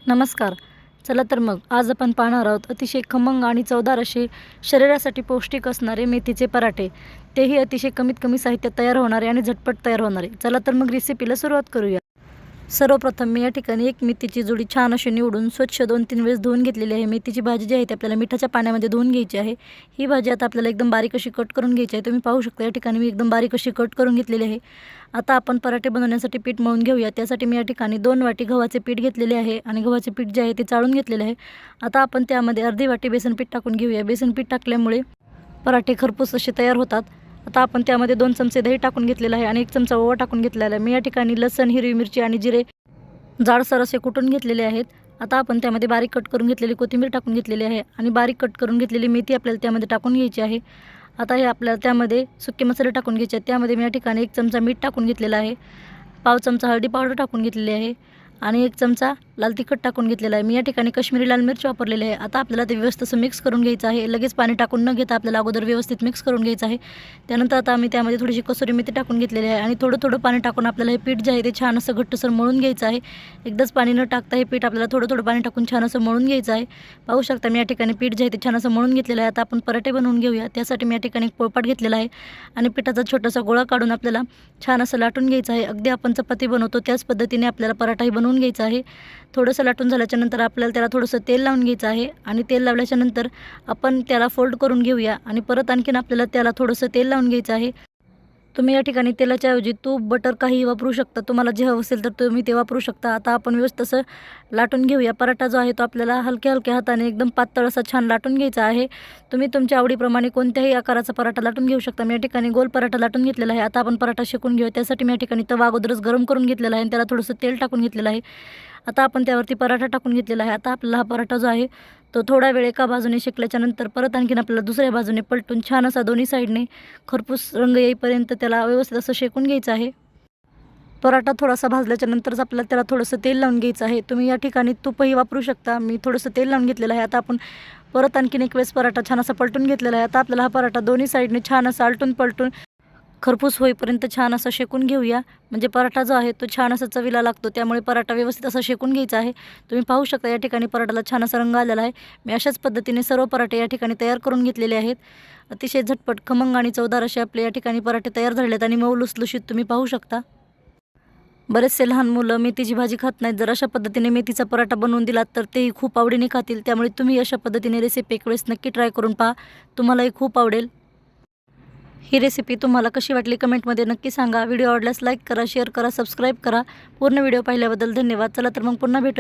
नमस्कार. चला तर मग आज आपण पाहणार आहोत अतिशय खमंग आणि चवदार असे शरीरासाठी पौष्टिक असणारे मेथीचे पराठे. तेही अतिशय कमीत कमी साहित्यात तयार होणारे आणि झटपट तयार होणारे. चला तर मग रेसिपीला सुरुवात करूया. सर्वप्रथम मी या ठिकाणी एक मेथीची जुडी छान अशी निवडून स्वच्छ 2-3 वेळेस धुवून घेतलेली आहे. मेथीची भाजी जी आहे ती आपल्याला मिठाच्या पाण्यामध्ये धुवून घ्यायची आहे. ही भाजी आता आपल्याला एकदम बारीक अशी कट करून घ्यायची आहे. तुम्ही पाहू शकता या ठिकाणी मी एकदम बारीक अशी कट करून घेतलेली आहे. आता आपण पराठे बनवण्यासाठी पीठ मळून घेऊया. त्यासाठी मी या ठिकाणी 2 वाटी गव्हाचे पीठ घेतलेले आहे आणि गव्हाचे पीठ जे आहे ते चाळून घेतलेले आहे. आता आपण त्यामध्ये अर्धी वाटी बेसन पीठ टाकून घेऊया. बेसन पीठ टाकल्यामुळे पराठे खरपूस असे तयार होतात. आता आपण त्यामध्ये 2 चमचे दही टाकून घेतलेलं आहे आणि 1 चमचा ओवा टाकून घेतलेला आहे. मी या ठिकाणी लसण, हिरवी मिरची आणि जिरे जाडसर असे कुटून घेतलेले आहेत. आता आपण त्यामध्ये बारीक कट करून घेतलेली कोथिंबीर टाकून घेतलेली आहे आणि बारीक कट करून घेतलेली मेथी आपल्याला त्यामध्ये टाकून घ्यायची आहे. आता हे आपल्याला त्यामध्ये सुके मसाले टाकून घ्यायचे आहेत. त्यामध्ये मी या ठिकाणी 1 चमचा मीठ टाकून घेतलेला आहे, पाव चमचा हळदी पावडर टाकून घेतलेली आहे आणि 1 चमचा लाल तिखट टाकून घेतलेला आहे. मी या ठिकाणी काश्मीरी लाल मिरची वापरलेली आहे. आता आपल्याला ते व्यवस्थित असं मिक्स करून घ्यायचं आहे. लगेच पाणी टाकून न घेता आपल्याला अगोदर व्यवस्थित मिक्स करून घ्यायचं आहे. त्यानंतर आता आम्ही त्यामध्ये थोडीशी कसुरी मेथी टाकून घेतलेली आहे आणि थोडं थोडं पाणी टाकून आपल्याला हे पीठ जे आहे ते छान असं घट्टसर मळून घ्यायचं आहे. एकदाच पाणी न टाकता हे पीठ आपल्याला थोडं थोडं पाणी टाकून छान असं मळून घ्यायचं आहे. पाहू शकता मी या ठिकाणी पीठ जे आहे ते छान असं मळून घेतलेलं आहे. आता आपण पराठे बनवून घेऊया. त्यासाठी मी या ठिकाणी एक पोळपाट घेतलेला आहे आणि पिठाचा छोटासा गोळा काढून आपल्याला छान असं लाटून घ्यायचं आहे. अगदी आपण चपाती बनवतो त्याच पद्धतीने आपल्याला पराठाही बनवून घ्यायचा आहे. थोडंसं लाटून झाल्याच्या नंतर आपल्याला त्याला थोडंसं तेल लावून घ्यायचं आहे आणि तेल लावल्याच्या नंतर आपण त्याला फोल्ड करून घेऊया आणि परत आणखीन आपल्याला त्याला थोडंसं तेल लावून घ्यायचं आहे. तुम्ही या ठिकाणी तेलाच्या ऐवजी तूप, बटर काहीही वापरू शकता. तुम्हाला जे हवं असेल तर तुम्ही ते वापरू शकता. आता आपण व्यवस्थित असं लाटून घेऊया. पराठा जो आहे तो आपल्याला हलक्या हलक्या हाताने एकदम पातळ असा छान लाटून घ्यायचा आहे. तुम्ही तुमच्या आवडीप्रमाणे कोणत्याही आकाराचा पराठा लाटून घेऊ शकता. मी या ठिकाणी गोल पराठा लाटून घेतलेला आहे. आता आपण पराठा शेकून घेऊया. त्यासाठी मी या ठिकाणी तवा अगोदरच गरम करून घेतलेला आहे आणि त्याला थोडंसं तेल टाकून घेतलेलं आहे. आता आपण त्यावरती पराठा टाकून घेतलेला आहे. आता आपल्याला हा पराठा जो आहे तो थोडा वेळ एका बाजूने शेकल्याच्या नंतर परत आणखीन आपल्याला दुसऱ्या बाजूने पलटून छान असा दोन्ही साईडने खरपूस रंग येईपर्यंत त्याला व्यवस्थित असं शेकून घ्यायचं आहे. पराठा थोडासा भाजल्याच्या नंतरच आपल्याला त्याला थोडंसं तेल लावून घ्यायचं आहे. तुम्ही या ठिकाणी तूपही वापरू शकता. मी थोडंसं तेल लावून घेतलेलं आहे. आता आपण परत आणखीन एक वेळेस पराठा छान असा पलटून घेतलेला आहे. आता आपल्याला हा पराठा दोन्ही साईडने छान असा आलटून पलटून खरपूस होईपर्यंत छान असं शेकून घेऊया. म्हणजे पराठा जो आहे तो छान असा चवीला लागतो. त्यामुळे पराठा व्यवस्थित असा शेकून घ्यायचा आहे. तुम्ही पाहू शकता या ठिकाणी पराठाला छान असा रंग आलेला आहे. मी अशाच पद्धतीने सर्व पराठे या ठिकाणी तयार करून घेतलेले आहेत. अतिशय झटपट, खमंग आणि चवदार असे आपले या ठिकाणी पराठे तयार झालेले आहेत आणि मऊ लुसलुशीत तुम्ही पाहू शकता. बरेचसे लहान मुलं मेथीची भाजी खात नाहीत. जर अशा पद्धतीने मेथीचा पराठा बनवून दिलात तर तेही खूप आवडीने खातील. त्यामुळे तुम्ही अशा पद्धतीने रेसिपी एक वेळेस नक्की ट्राय करून पहा. तुम्हालाही खूप आवडेल. ही रेसिपी तुम्हाला कशी वाटली कमेंटमध्ये नक्की सांगा. व्हिडिओ आवडल्यास लाईक करा, शेअर करा, सबस्क्राईब करा. पूर्ण व्हिडिओ पाहिल्याबद्दल धन्यवाद. चला तर मग पुन्हा भेटूया.